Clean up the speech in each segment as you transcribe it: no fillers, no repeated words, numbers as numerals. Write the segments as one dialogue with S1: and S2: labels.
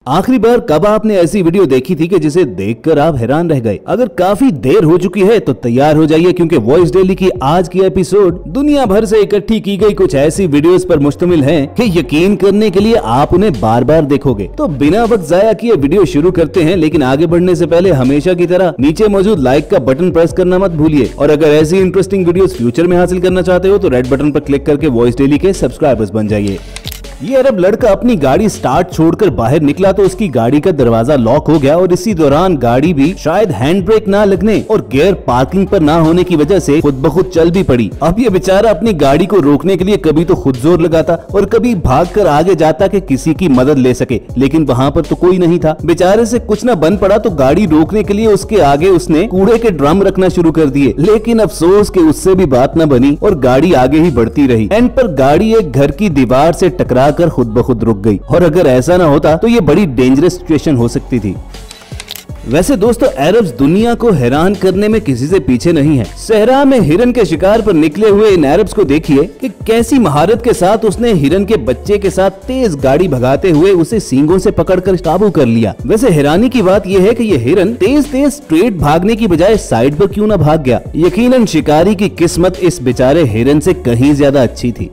S1: आखिरी बार कब आपने ऐसी वीडियो देखी थी कि जिसे देखकर आप हैरान रह गए? अगर काफी देर हो चुकी है तो तैयार हो जाइए, क्योंकि वॉइस डेली की आज की एपिसोड दुनिया भर से इकट्ठी की गई कुछ ऐसी वीडियोस पर मुश्तमिल है कि यकीन करने के लिए आप उन्हें बार बार देखोगे। तो बिना वक्त जाया किए वीडियो शुरू करते हैं, लेकिन आगे बढ़ने से पहले हमेशा की तरह नीचे मौजूद लाइक का बटन प्रेस करना मत भूलिए। और अगर ऐसी इंटरेस्टिंग वीडियोस फ्यूचर में हासिल करना चाहते हो तो रेड बटन पर क्लिक करके वॉइस डेली के सब्सक्राइबर्स बन जाइए। ये अरब लड़का अपनी गाड़ी स्टार्ट छोड़कर बाहर निकला तो उसकी गाड़ी का दरवाजा लॉक हो गया और इसी दौरान गाड़ी भी शायद हैंड ब्रेक ना लगने और गियर पार्किंग पर ना होने की वजह से खुद ब खुद चल भी पड़ी। अब ये बेचारा अपनी गाड़ी को रोकने के लिए कभी तो खुद जोर लगाता और कभी भागकर आगे जाता कि किसी की मदद ले सके, लेकिन वहाँ पर तो कोई नहीं था। बेचारे से कुछ न बन पड़ा तो गाड़ी रोकने के लिए उसके आगे उसने कूड़े के ड्रम रखना शुरू कर दिए, लेकिन अफसोस कि उससे भी बात न बनी और गाड़ी आगे ही बढ़ती रही। एंड पर गाड़ी एक घर की दीवार से टकरा कर खुद ब खुद रुक गई, और अगर ऐसा ना होता तो ये बड़ी डेंजरस सिचुएशन हो सकती थी। वैसे दोस्तों, अरब्स दुनिया को हैरान करने में किसी से पीछे नहीं है। सहरा में हिरन के शिकार पर निकले हुए इन अरब्स को देखिए कि कैसी महारत के साथ उसने हिरन के बच्चे के साथ तेज गाड़ी भगाते हुए उसे सींगों से पकड़कर काबू कर लिया। वैसे हैरानी की बात यह है कि ये हिरन तेज तेज स्ट्रेट भागने की बजाय साइड पर क्यों न भाग गया। यकीनन शिकारी की किस्मत इस बेचारे हिरन से कहीं ज्यादा अच्छी थी।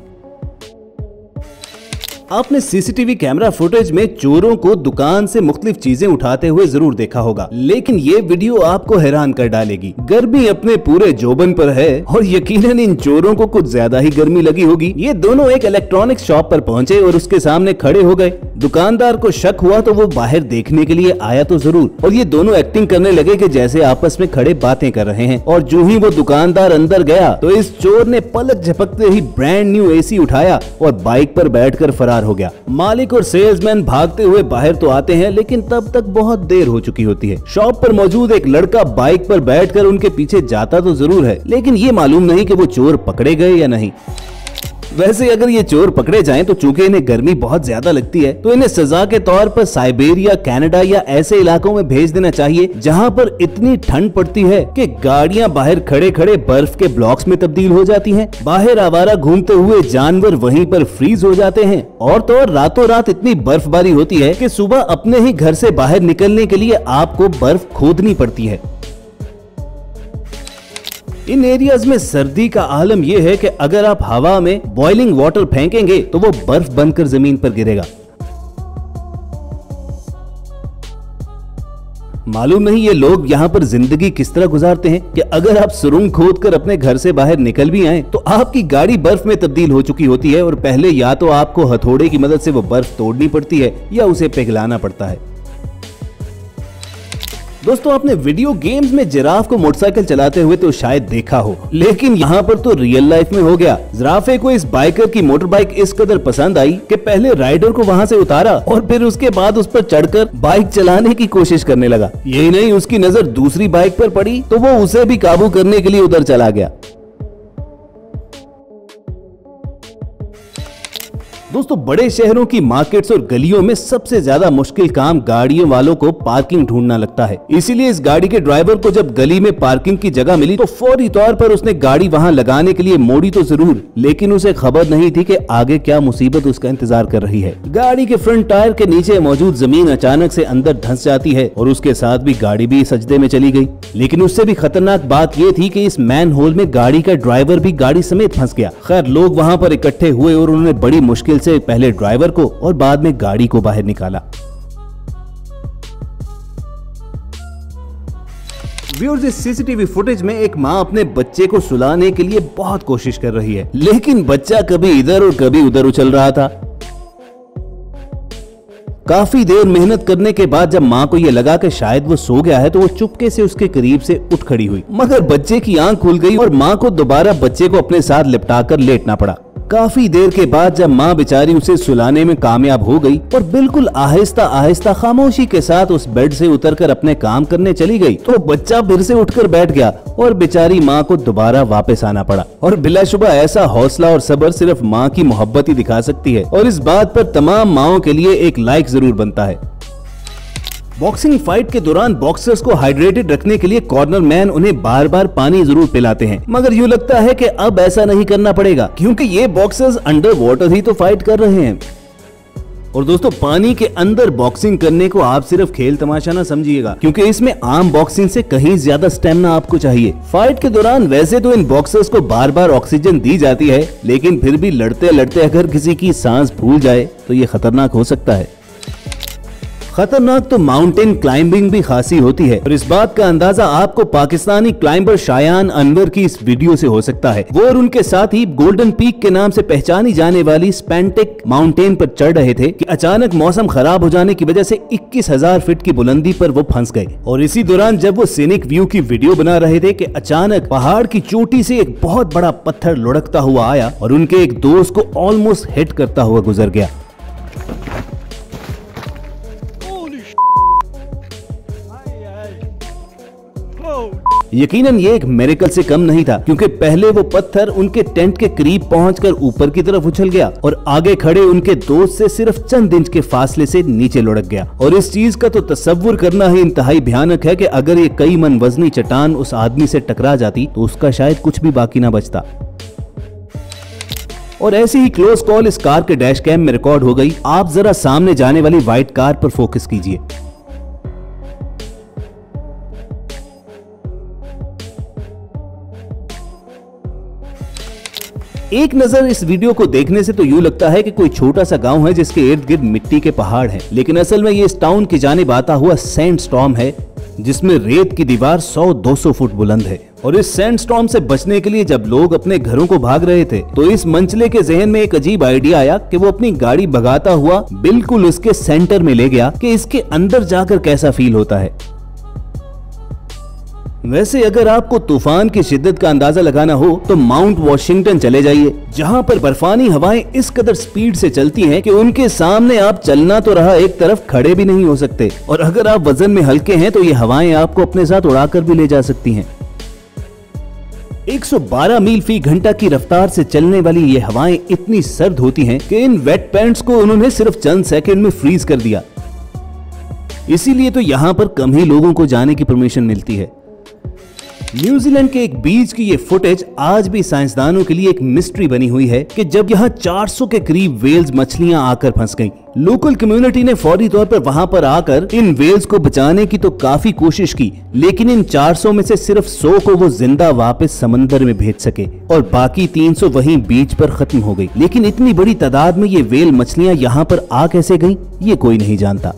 S1: आपने सीसीटीवी कैमरा फुटेज में चोरों को दुकान से मुख्तलिफ चीजें उठाते हुए जरूर देखा होगा, लेकिन ये वीडियो आपको हैरान कर डालेगी। गर्मी अपने पूरे जोबन पर है और यकीनन इन चोरों को कुछ ज्यादा ही गर्मी लगी होगी। ये दोनों एक इलेक्ट्रॉनिक्स शॉप पर पहुंचे और उसके सामने खड़े हो गए। दुकानदार को शक हुआ तो वो बाहर देखने के लिए आया तो जरूर, और ये दोनों एक्टिंग करने लगे कि जैसे आपस में खड़े बातें कर रहे हैं। और जो ही वो दुकानदार अंदर गया तो इस चोर ने पलक झपकते ही ब्रांड न्यू एसी उठाया और बाइक पर बैठकर फरार हो गया। मालिक और सेल्समैन भागते हुए बाहर तो आते हैं, लेकिन तब तक बहुत देर हो चुकी होती है। शॉप पर मौजूद एक लड़का बाइक पर बैठकर उनके पीछे जाता तो जरूर है, लेकिन ये मालूम नहीं कि वो चोर पकड़े गए या नहीं। वैसे अगर ये चोर पकड़े जाएं तो चूंकि इन्हें गर्मी बहुत ज्यादा लगती है तो इन्हें सजा के तौर पर साइबेरिया, कनाडा या ऐसे इलाकों में भेज देना चाहिए जहां पर इतनी ठंड पड़ती है कि गाड़ियां बाहर खड़े खड़े बर्फ के ब्लॉक्स में तब्दील हो जाती हैं। बाहर आवारा घूमते हुए जानवर वहीं पर फ्रीज हो जाते हैं, और तो और रातों रात इतनी बर्फबारी होती है कि सुबह अपने ही घर से बाहर निकलने के लिए आपको बर्फ खोदनी पड़ती है। इन एरियाज में सर्दी का आलम यह है कि अगर आप हवा में बॉइलिंग वाटर फेंकेंगे तो वो बर्फ बनकर जमीन पर गिरेगा। मालूम नहीं ये लोग यहाँ पर जिंदगी किस तरह गुजारते हैं कि अगर आप सुरंग खोदकर अपने घर से बाहर निकल भी आए तो आपकी गाड़ी बर्फ में तब्दील हो चुकी होती है और पहले या तो आपको हथौड़े की मदद से वो बर्फ तोड़नी पड़ती है या उसे पिघलाना पड़ता है। दोस्तों, आपने वीडियो गेम्स में जिराफ को मोटरसाइकिल चलाते हुए तो शायद देखा हो, लेकिन यहाँ पर तो रियल लाइफ में हो गया। जिराफे को इस बाइकर की मोटर बाइक इस कदर पसंद आई कि पहले राइडर को वहाँ से उतारा और फिर उसके बाद उस पर चढ़कर बाइक चलाने की कोशिश करने लगा। यही नहीं, उसकी नजर दूसरी बाइक पर पड़ी तो वो उसे भी काबू करने के लिए उधर चला गया। दोस्तों, बड़े शहरों की मार्केट्स और गलियों में सबसे ज्यादा मुश्किल काम गाड़ियों वालों को पार्किंग ढूंढना लगता है। इसीलिए इस गाड़ी के ड्राइवर को जब गली में पार्किंग की जगह मिली तो फौरी तौर पर उसने गाड़ी वहां लगाने के लिए मोड़ी तो जरूर, लेकिन उसे खबर नहीं थी कि आगे क्या मुसीबत उसका इंतजार कर रही है। गाड़ी के फ्रंट टायर के नीचे मौजूद जमीन अचानक से अंदर धंस जाती है और उसके साथ भी गाड़ी भी सजदे में चली गई। लेकिन उससे भी खतरनाक बात यह थी कि इस मैन होल में गाड़ी का ड्राइवर भी गाड़ी समेत फंस गया। खैर, लोग वहां पर इकट्ठे हुए और उन्होंने बड़ी मुश्किल से पहले ड्राइवर को और बाद में गाड़ी को बाहर निकाला। व्यूअर्स, इस सीसीटीवी फुटेज में एक माँ अपने बच्चे को सुलाने के लिए बहुत कोशिश कर रही है, लेकिन बच्चा कभी इधर और कभी उधर उछल रहा था। काफी देर मेहनत करने के बाद जब माँ को ये लगा कि शायद वो सो गया है तो वो चुपके से उसके करीब से उठ खड़ी हुई, मगर बच्चे की आंख खुल गई और माँ को दोबारा बच्चे को अपने साथ लिपटाकर लेटना पड़ा। काफी देर के बाद जब माँ बेचारी उसे सुलाने में कामयाब हो गई और बिल्कुल आहिस्ता आहिस्ता खामोशी के साथ उस बेड से उतरकर अपने काम करने चली गई तो बच्चा फिर से उठकर बैठ गया और बेचारी माँ को दोबारा वापस आना पड़ा। और बिलाशुबा ऐसा हौसला और सब्र सिर्फ माँ की मोहब्बत ही दिखा सकती है, और इस बात पर तमाम माँओं के लिए एक लाइक जरूर बनता है। बॉक्सिंग फाइट के दौरान बॉक्सर्स को हाइड्रेटेड रखने के लिए कॉर्नर मैन उन्हें बार बार पानी जरूर पिलाते हैं, मगर यूँ लगता है कि अब ऐसा नहीं करना पड़ेगा क्योंकि ये बॉक्सर्स अंडर वाटर ही तो फाइट कर रहे हैं। और दोस्तों पानी के अंदर बॉक्सिंग करने को आप सिर्फ खेल तमाशा ना समझिएगा, क्योंकि इसमें आम बॉक्सिंग से कहीं ज्यादा स्टेमिना आपको चाहिए। फाइट के दौरान वैसे तो इन बॉक्सर्स को बार बार ऑक्सीजन दी जाती है, लेकिन फिर भी लड़ते लड़ते अगर किसी की सांस फूल जाए तो ये खतरनाक हो सकता है। खतरनाक तो माउंटेन क्लाइंबिंग भी खासी होती है, और इस बात का अंदाजा आपको पाकिस्तानी क्लाइंबर शायान अनवर की इस वीडियो से हो सकता है। वो और उनके साथी गोल्डन पीक के नाम से पहचानी जाने वाली स्पेंटिक माउंटेन पर चढ़ रहे थे कि अचानक मौसम खराब हो जाने की वजह से 21,000 फीट की बुलंदी पर वो फंस गए। और इसी दौरान जब वो सीनिक व्यू की वीडियो बना रहे थे कि अचानक पहाड़ की चोटी से एक बहुत बड़ा पत्थर लुढ़कता हुआ आया और उनके एक दोस्त को ऑलमोस्ट हिट करता हुआ गुजर गया। यकीनन ये एक मिरेकल से कम नहीं था, क्योंकि पहले वो पत्थर उनके टेंट के करीब पहुंचकर ऊपर की तरफ उछल गया और आगे खड़े उनके दोस्त से सिर्फ चंद इंच के फासले से नीचे लुढ़क गया। और इस चीज का तो तस्वुर करना ही इंतहाई भयानक है कि अगर ये कई मन वजनी चट्टान उस आदमी से टकरा जाती तो उसका शायद कुछ भी बाकी ना बचता। और ऐसी ही क्लोज कॉल इस कार के डैश कैम में रिकॉर्ड हो गई। आप जरा सामने जाने वाली व्हाइट कार पर फोकस कीजिए। एक नजर इस वीडियो को देखने से तो यूं लगता है कि कोई छोटा सा गांव है जिसके इर्द गिर्द मिट्टी के पहाड़ हैं, लेकिन असल में ये इस टाउन की जानिब आता हुआ सैंडस्टॉर्म है, जिसमें रेत की दीवार 100-200 फुट बुलंद है। और इस सैंडस्टॉर्म से बचने के लिए जब लोग अपने घरों को भाग रहे थे तो इस मंचले के जहन में एक अजीब आइडिया आया कि वो अपनी गाड़ी भगाता हुआ बिल्कुल उसके सेंटर में ले गया कि इसके अंदर जाकर कैसा फील होता है। वैसे अगर आपको तूफान की शिद्दत का अंदाजा लगाना हो तो माउंट वॉशिंगटन चले जाइए, जहां पर बर्फानी हवाएं इस कदर स्पीड से चलती हैं कि उनके सामने आप चलना तो रहा एक तरफ खड़े भी नहीं हो सकते, और अगर आप वजन में हल्के हैं तो ये हवाएं आपको अपने साथ उड़ाकर भी ले जा सकती हैं। 112 मील फी घंटा की रफ्तार से चलने वाली ये हवाएं इतनी सर्द होती हैं कि इन वेट पैंट्स को उन्होंने सिर्फ चंद सेकंड में फ्रीज कर दिया। इसीलिए तो यहाँ पर कम ही लोगों को जाने की परमिशन मिलती है। न्यूजीलैंड के एक बीच की ये फुटेज आज भी साइंसदानों के लिए एक मिस्ट्री बनी हुई है कि जब यहाँ 400 के करीब वेल्स मछलियां आकर फंस गईं। लोकल कम्युनिटी ने फौरी तौर पर वहां पर आकर इन वेल्स को बचाने की तो काफी कोशिश की, लेकिन इन 400 में से सिर्फ 100 को वो जिंदा वापस समंदर में भेज सके और बाकी 300 वहीं बीच पर खत्म हो गई। लेकिन इतनी बड़ी तादाद में ये वेल मछलियां यहाँ पर आ कैसे गईं, ये कोई नहीं जानता।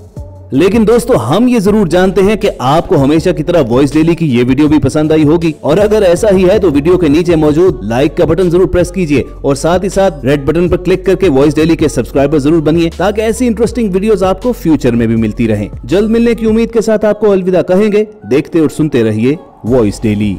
S1: लेकिन दोस्तों हम ये जरूर जानते हैं कि आपको हमेशा की तरह वॉइस डेली की ये वीडियो भी पसंद आई होगी, और अगर ऐसा ही है तो वीडियो के नीचे मौजूद लाइक का बटन जरूर प्रेस कीजिए और साथ ही साथ रेड बटन पर क्लिक करके वॉइस डेली के सब्सक्राइबर जरूर बनिए, ताकि ऐसी इंटरेस्टिंग वीडियोस आपको फ्यूचर में भी मिलती रहें। जल्द मिलने की उम्मीद के साथ आपको अलविदा कहेंगे। देखते और सुनते रहिए वॉइस डेली।